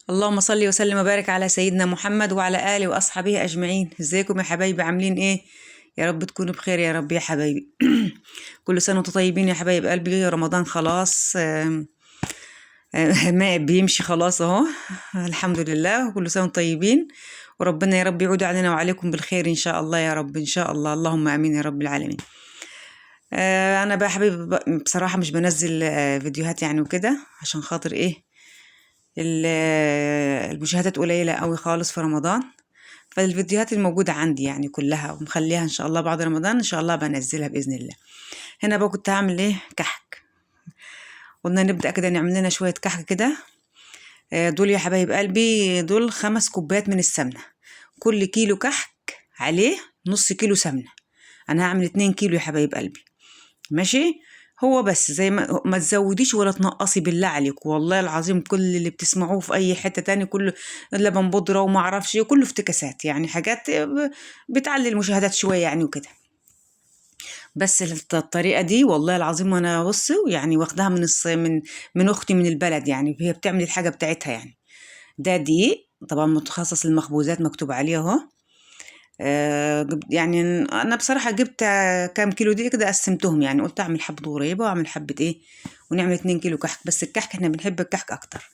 اللهم صل وسلم وبارك على سيدنا محمد وعلى آله وأصحابه أجمعين. ازيكم يا حبايبي؟ عاملين ايه؟ يا رب تكونوا بخير يا رب يا حبايبي. كل سنة وانتم طيبين يا حبايب قلبي. رمضان خلاص ما بيمشي خلاص اهو. الحمد لله، كل سنة وانتم طيبين، وربنا يا رب يعود علينا وعليكم بالخير ان شاء الله يا رب، ان شاء الله، اللهم امين يا رب العالمين. انا بقى حبيبي بصراحة مش بنزل فيديوهات يعني وكده، عشان خاطر ايه، المشاهدات قليلة قوي خالص في رمضان. فالفيديوهات الموجودة عندي يعني كلها ومخليها ان شاء الله بعد رمضان ان شاء الله بنزلها بإذن الله. هنا بقى كنت هعمل ايه، كحك. قلنا نبدأ كده نعمل لنا شوية كحك كده. دول يا حبايب قلبي، دول 5 كوبايات من السمنة. كل كيلو كحك عليه نص كيلو سمنة. انا هعمل 2 كيلو يا حبايب قلبي، ماشي. هو بس زي ما تزوديش ولا تنقصي بالله عليك، والله العظيم كل اللي بتسمعوه في اي حته تاني كله لبن بودره وما اعرفش ايه، كله افتكاسات يعني، حاجات بتعلي المشاهدات شويه يعني وكده. بس الطريقه دي والله العظيم وانا بصي يعني واخداها من اختي من البلد، يعني هي بتعمل الحاجه بتاعتها يعني. ده دقيق طبعا متخصص المخبوزات مكتوب عليه اهو. يعني انا بصراحه جبت كام كيلو دي كده، قسمتهم يعني، قلت اعمل حبه غريبه واعمل حبه ايه، ونعمل 2 كيلو كحك. بس الكحك احنا بنحب الكحك اكتر.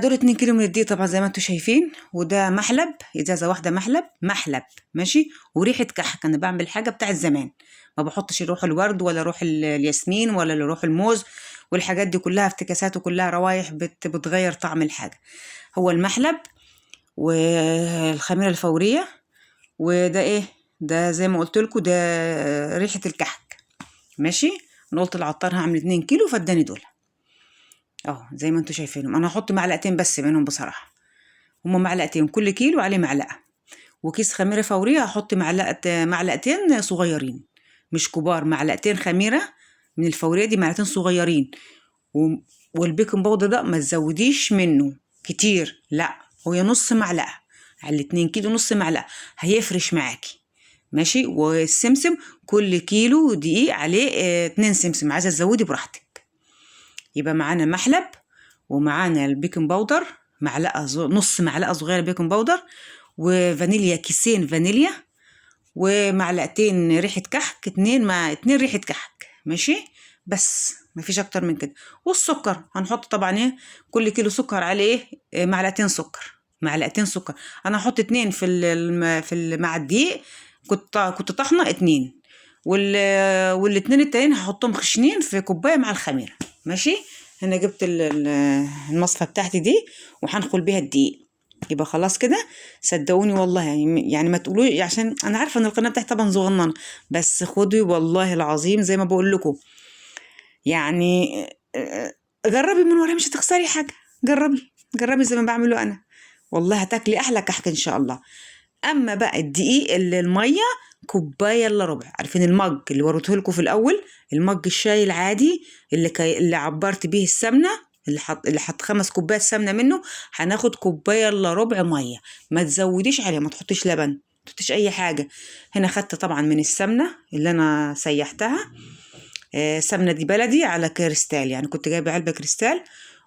دول 2 كيلو من الدقيق طبعا زي ما انتم شايفين، وده محلب، ازازه واحده محلب ماشي. وريحه كحك، انا بعمل حاجه بتاعت زمان، ما بحطش روح الورد ولا روح الياسمين ولا روح الموز، والحاجات دي كلها افتكاسات وكلها روايح بتغير طعم الحاجه. هو المحلب والخميره الفوريه، وده ايه، ده زي ما قلت لكم ده ريحه الكحك، ماشي. انا قلت العطار هعمل 2 كيلو فاداني دول اهو زي ما انتم شايفينهم. انا هحط معلقتين بس منهم بصراحه، هما معلقتين، كل كيلو عليه معلقه. وكيس خميره فوريه هحط معلقتين صغيرين مش كبار، معلقتين خميره من الفوريه دي، معلقتين صغيرين. و... والبيكنج باودر ده ما تزوديش منه كتير، لا، هو نص معلقه على 2 كيلو، نص معلقه هيفرش معاكي، ماشي. والسمسم كل كيلو دقيق عليه 2 سمسم، عايزه تزودي براحتك. يبقى معانا محلب، ومعانا البيكنج باودر، نص معلقه صغيره بيكنج باودر، وفانيليا، كيسين فانيليا، ومعلقتين ريحه كحك، 2 ريحه كحك، ماشي. بس مفيش اكتر من كده. والسكر هنحط طبعا ايه، كل كيلو سكر عليه معلقتين سكر، معلقتين سكر. انا هحط 2 مع الدقيق، كنت طحنه 2، والاتنين التانيين هحطهم خشنين في كوبايه مع الخميره، ماشي. هنا جبت المصفى بتاعتي دي وهنخل بيها الدقيق. يبقى خلاص كده، صدقوني والله يعني ما تقولوا، عشان انا عارفه ان القناه بتاعتي طبعا صغننه، بس خدي والله العظيم زي ما بقول لكم يعني. جربي من ورايا، مش هتخسري حاجه. جربي زي ما بعمله انا، والله هتاكلي احلى كحك ان شاء الله. اما بقى الدقيق، الميه كوبايه الا ربع. عارفين المج اللي وريته لكم في الاول، المج الشاي العادي اللي عبرت بيه السمنه، اللي حط 5 كوبايات سمنه منه، هناخد كوبايه الا ربع ميه. ما تزوديش عليها، ما تحطيش لبن، ما تحطيش اي حاجه. هنا خدت طبعا من السمنه اللي انا سيحتها، سمنه دي بلدي على كريستال، يعني كنت جايبه علبه كريستال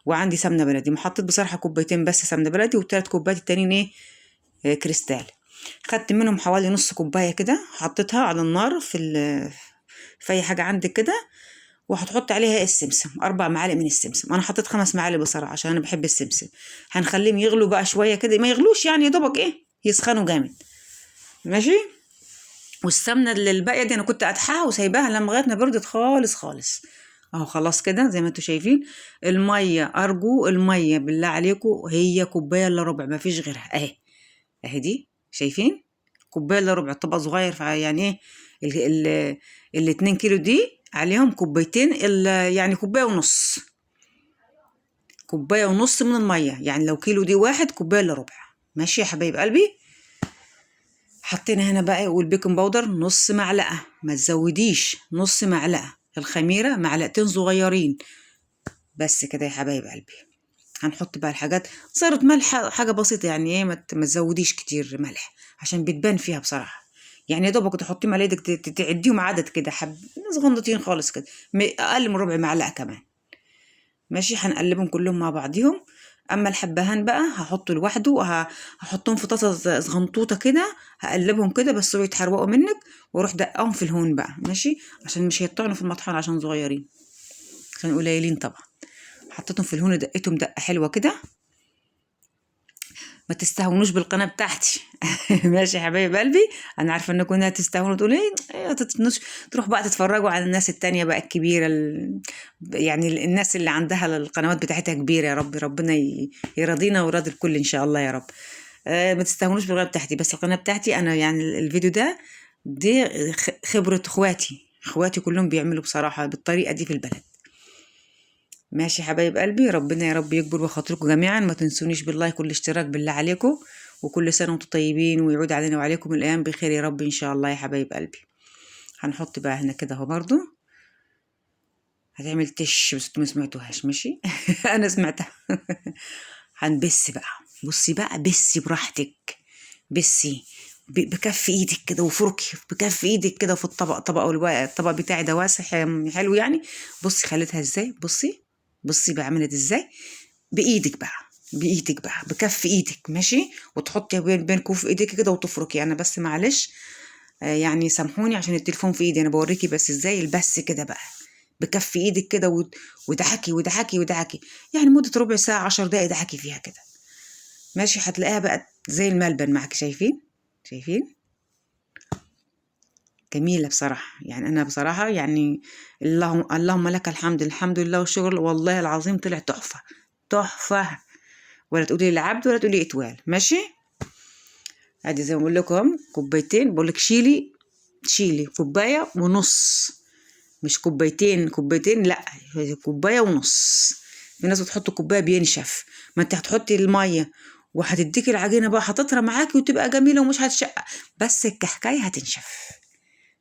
وعندي سمنه بلدي. ما حطيت بصراحه كوبايتين بس سمنه بلدي، و3 كوبايات التانيين ايه، كريستال. خدت منهم حوالي نص كوبايه كده، حطيتها على النار في اي حاجه عندك كده، وهتحط عليها السمسم، 4 معالق من السمسم. انا حطيت 5 معالق بصراحه عشان انا بحب السمسم. هنخليهم يغلوا بقى شويه كده، ما يغلوش يعني، يا دوبك ايه، يسخنوا جامد، ماشي. والسمنه اللي الباقيه دي انا كنت قدحاها وسايباها لغايه ما بردت خالص خالص اهو. خلاص كده زي ما انتم شايفين. الميه، ارجو الميه بالله عليكم هي كوبايه الا ربع، ما فيش غيرها اهي. اهي دي شايفين، كوبايه الا ربع، طبق صغير، يعني ايه، ال 2 كيلو دي عليهم كوبايتين، يعني كوبايه ونص، كوبايه ونص من الميه. يعني لو كيلو دي 1 كوبايه الا ربع، ماشي يا حبايب قلبي. حطينا هنا بقى، والبيكنج باودر نص معلقه، ما تزوديش، نص معلقه. الخميره معلقتين صغيرين، بس كده يا حبايب قلبي. هنحط بقى الحاجات، صارت ملح حاجه بسيطه يعني ايه، ما تزوديش كتير ملح عشان بتبان فيها بصراحه. يعني يا دوبك تحطيهم على ايدك، تعديهم عدد كده، صغنطين خالص كده، اقل من ربع معلقه كمان، ماشي. هنقلبهم كلهم مع بعضيهم. اما الحبهان بقى هحطه لوحده هحطهم في طاسه صغنطوطه كده، هقلبهم كده بس يتحرقوا منك، واروح دقهم في الهون بقى ماشي، عشان مش هيطعنوا في المطحنه عشان صغيرين، عشان قليلين طبعا. حطيتهم في الهون دقيتهم دقه حلوه كده. ما تستهونوش بالقناه بتاعتي. ماشي يا حبايب قلبي، انا عارفه انكم هتستهونوا تقولوا ايه تروح بقى تتفرجوا على الناس التانية بقى الكبيره يعني الناس اللي عندها القنوات بتاعتها كبيره. يا رب ربنا يرضينا ويرضي الكل ان شاء الله يا رب. ما تستهونوش بالقناه بتاعتي، بس القناه بتاعتي انا يعني الفيديو ده دي خبره اخواتي كلهم بيعملوا بصراحه بالطريقه دي في البلد. ماشي حبايب قلبي، ربنا يا رب يكبر بخاطركم جميعا. ما تنسونيش باللايك والاشتراك بالله عليكم، وكل سنة وانتم طيبين، ويعود علينا وعليكم الأيام بخير يا رب إن شاء الله يا حبايب قلبي. هنحط بقى هنا كده اهو برضو، هتعمل تش بس انتوا ما سمعتوهاش ماشي. أنا سمعتها. هنبس بقى، بصي بقى بسي براحتك، بسي بكف ايدك كده وفركي بكف ايدك كده في الطبق بتاعي ده واسع حلو يعني. بصي خليتها ازاي، بصي بعملت ازاي بايدك بقى، بايدك بقى بكف ايدك ماشي، وتحطي بين كوف ايدك كده وتفركي. انا بس معلش يعني سامحوني عشان التليفون في ايدي، انا بوريكي بس ازاي البس كده بقى بكف ايدك كده ودعكي ودعكي ودعكي، يعني مدة ربع ساعة 10 دقايق دعكي فيها كده ماشي. هتلاقيها بقت زي الملبن معاكي، شايفين جميلة بصراحة. يعني أنا بصراحة يعني اللهم لك الحمد، الحمد لله والشكر، والله العظيم طلع تحفة تحفة. ولا تقولي العبد ولا تقولي اتوال ماشي. ادي زي ما بقول لكم كوبايتين، بقول لك شيلي كوبايه ونص، مش كوبايتين لا، كوبايه ونص. في ناس بتحط كوبايه بينشف، ما انت هتحطي الميه وهتديكي العجينه بقى هتطرى معاكي وتبقى جميله ومش هتشقق، بس الكحكايه هتنشف.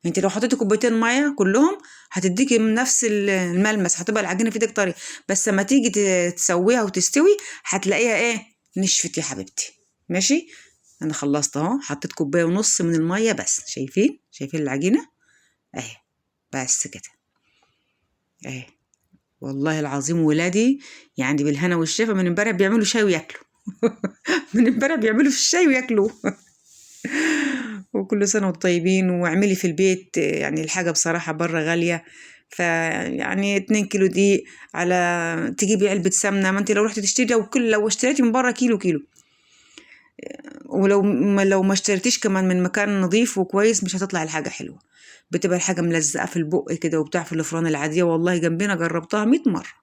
انت لو حطيتي كوبايتين ميه كلهم هتديكي نفس الملمس، هتبقى العجينه في ايدك طريه، بس لما تيجي تسويها وتستوي هتلاقيها ايه، نشفت يا حبيبتي ماشي. انا خلصت اهو، حطيت كوبايه ونص من الميه بس، شايفين العجينه اهي، بس كده اهي. والله العظيم ولادي يعني بالهنا والشفا من امبارح بيعملوا شاي وياكلوا. من امبارح بيعملوا في الشاي وياكلوا. وكل سنة وانتم طيبين. واعملي في البيت، يعني الحاجة بصراحة بره غالية، فيعني 2 كيلو دي على تجيبي علبة سمنة، ما انت لو رحتي تشتري لو اشتريتي من بره كيلو، لو ما اشتريتيش كمان من مكان نظيف وكويس مش هتطلع الحاجة حلوة، بتبقى الحاجة ملزقة في البق كده وبتاع. في الفران العادية والله جنبنا جربتها 100 مرة،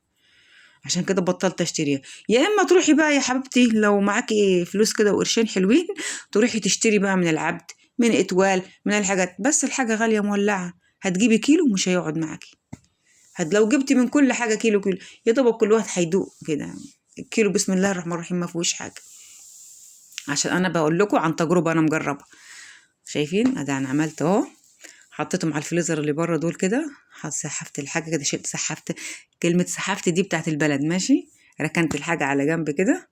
عشان كده بطلت اشتريها. يا اما تروحي بقى يا حبيبتي لو معاكي فلوس كده وقرشين حلوين، تروحي تشتري بقى من العبد، من اتوال، من الحاجات، بس الحاجة غالية مولعة. هتجيبي كيلو مش هيقعد معاكي، لو جبتي من كل حاجة كيلو يا دوبك كل واحد هيدوق كده الكيلو. بسم الله الرحمن الرحيم ما فيهوش حاجة، عشان انا بقول لكم عن تجربة انا مجربة. شايفين ادي انا عملت اهو، حطيتهم على الفريزر اللي بره دول كده، سحفت الحاجة كده، سحفت، كلمة سحفت دي بتاعت البلد ماشي. ركنت الحاجة على جنب كده،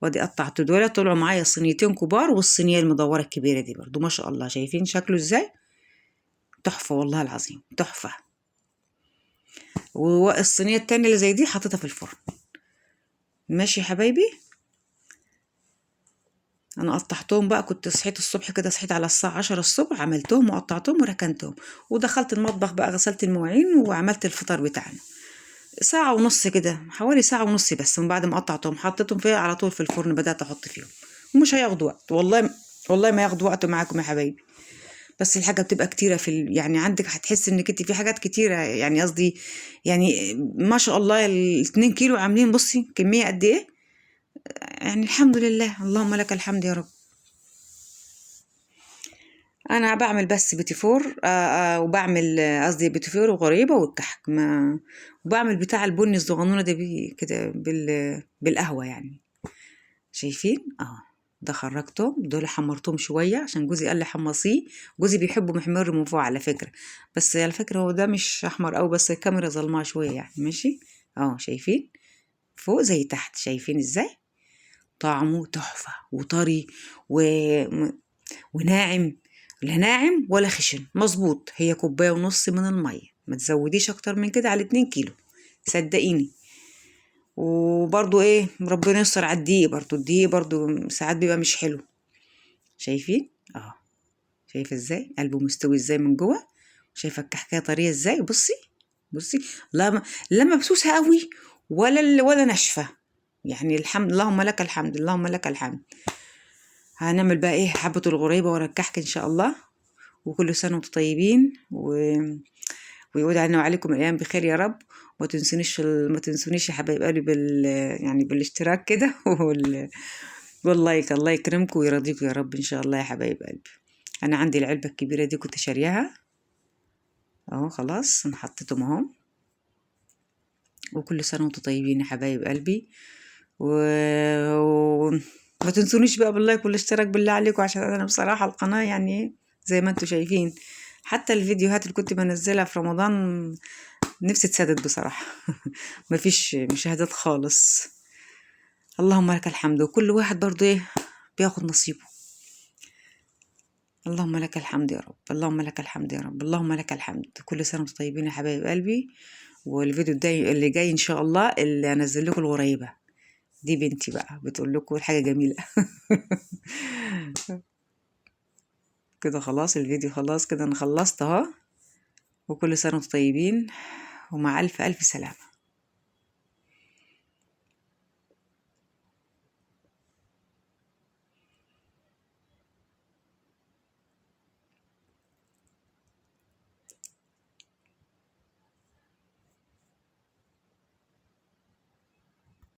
وادي قطعت دول، طلعوا معايا صينيتين كبار، والصينية المدورة الكبيرة دي برضو ما شاء الله. شايفين شكله ازاي، تحفة والله العظيم تحفة. والصينية التانية اللي زي دي حطيتها في الفرن ماشي يا حبايبي. انا قطعتهم بقى، كنت صحيت الصبح كده، صحيت على الساعة 10 الصبح، عملتهم وقطعتهم وركنتهم، ودخلت المطبخ بقى غسلت المواعين وعملت الفطار بتاعنا. ساعة ونص كده، حوالي ساعة ونص بس، من بعد ما قطعتهم حطيتهم فيها على طول في الفرن، بدأت أحط فيهم، ومش هياخدوا وقت والله، والله ما ياخدوا وقت معاكم يا حبايبي. بس الحاجة بتبقى كتيرة يعني عندك هتحس انك انت في حاجات كتيرة، يعني قصدي يعني ما شاء الله 2 كيلو عاملين بصي كمية قد ايه، يعني الحمد لله اللهم لك الحمد يا رب. انا بعمل بس بيتي فور وبعمل قصدي بيتي فور وغريبه والكحك، ما وبعمل بتاع البني الصغنونه ده كده بالقهوه يعني. شايفين ده خرجتهم دول، حمرتهم شويه عشان جوزي قال لي حمصيه، جوزي بيحبه محمر من فوق على فكره، بس على فكره هو ده مش احمر قوي، بس الكاميرا ظلماه شويه يعني ماشي. شايفين فوق زي تحت، شايفين ازاي طعمه تحفه وطري وناعم، لا ناعم ولا خشن، مظبوط. هي كوباية ونص من المية، ما تزوديش اكتر من كده على 2 كيلو صدقيني. وبرضو ايه ربنا يستر على الدقيق، برضو الدقيق برضو ساعات بيبقى مش حلو. شايفين اه؟ شايفه ازاي قلبه مستوي ازاي من جوه؟ شايفه الكحكايه طريه ازاي؟ بصي بصي، لا مبسوسه قوي ولا ناشفه، يعني الحمد، اللهم لك الحمد، اللهم لك الحمد. هنعمل بقى ايه حبه الغريبه ورا الكحك ان شاء الله. وكل سنه وانتم طيبين، ويعود علينا وعليكم الايام بخير يا رب. ما تنسونيش يا حبايب قلبي يعني بالاشتراك كده واللايك. الله يكرمكم ويرضيكم يا رب ان شاء الله يا حبايب قلبي. انا عندي العلبه الكبيره دي كنت شارياها اهو، خلاص انا حطيتهم اهو. وكل سنه وانتم طيبين يا حبايب قلبي. و... ما تنسونيش بقى باللايك والاشتراك بالله عليكم، عشان انا بصراحه القناه يعني زي ما انتم شايفين، حتى الفيديوهات اللي كنت بنزلها في رمضان نفسي اتسدد بصراحه. مفيش مشاهدات خالص. اللهم لك الحمد. وكل واحد برضو ايه بياخد نصيبه. اللهم لك الحمد يا رب، اللهم لك الحمد يا رب، اللهم لك الحمد. كل سنة وانتم طيبين يا حبايب قلبي. والفيديو اللي جاي ان شاء الله اللي انزل لكم الغريبة دي، بنتي بقى بتقول لكم حاجة جميلة. كده خلاص الفيديو خلاص كده انا خلصت اهو. وكل سنة وانتم طيبين، ومع الف الف سلامة.